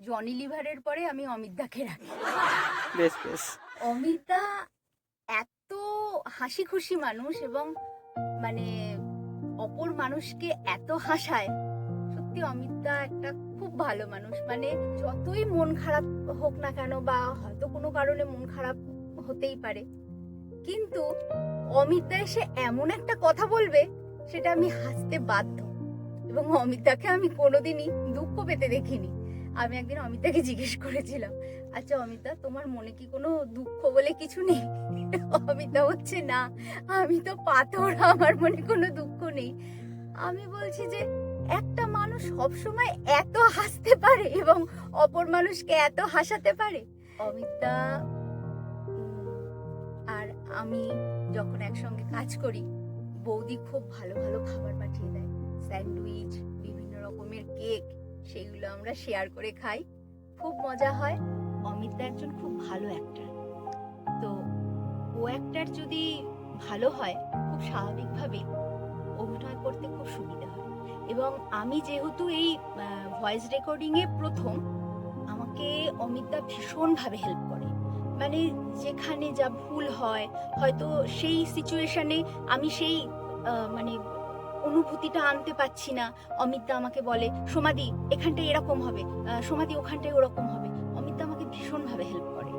Johnny লিভারের পরে আমি অমিতদাকে রাখি। বেশ বেশ। অমিতদা এত হাসি খুশি মানুষ এবং মানে অপর মানুষকে এত হাসায়। সত্যি অমিতদা একটা খুব ভালো মানুষ। মানে যতই মন খারাপ হোক না কেন, বা হয়তো কোনো কারণে মন খারাপ হতেই পারে, কিন্তু অমিতদা এসে এমন একটা কথা বলবে সেটা আমি হাসতে বাধ্য। এবং অমিতাকে আমি কোনোদিনই দুঃখ পেতে দেখিনি। আমি একদিন অমিতাকে জিজ্ঞেস করেছিলাম, আচ্ছা অমিতা, তোমার মনে কি কোনো দুঃখ বলে কিছু নেই? অমিতা হচ্ছে না, আমি তো পাথর, আমার মনে কোনো দুঃখ নেই। আমি বলছি যে একটা মানুষ সবসময় এত হাসতে পারে এবং অপর মানুষকে এত হাসাতে পারে। অমিতা আর আমি যখন একসঙ্গে কাজ করি, বৌদি খুব ভালো ভালো খাবার পাঠিয়ে দেয়, স্যান্ডউইচ, বিভিন্ন রকমের কেক, সেগুলো আমরা শেয়ার করে খাই, খুব মজা হয়। অমিতদা একজন খুব ভালো অ্যাক্টর, তো ও অ্যাক্টর যদি ভালো হয় খুব স্বাভাবিকভাবেই অভিনয় করতে খুব সুবিধা হয়। এবং আমি যেহেতু এই ভয়েস রেকর্ডিংয়ে প্রথম, আমাকে অমিতদা ভীষণভাবে হেল্প করে। মানে যেখানে যা ভুল হয়, হয়তো সেই সিচুয়েশনে আমি সেই মানে অনুভূতিটা আনতে পারছি না, অমিতদা আমাকে বলে, সোমাদি এখানটায় এরকম হবে, সোমাদি ওখানটায় ওরকম হবে। অমিতদা আমাকে ভীষণভাবে হেল্প করে।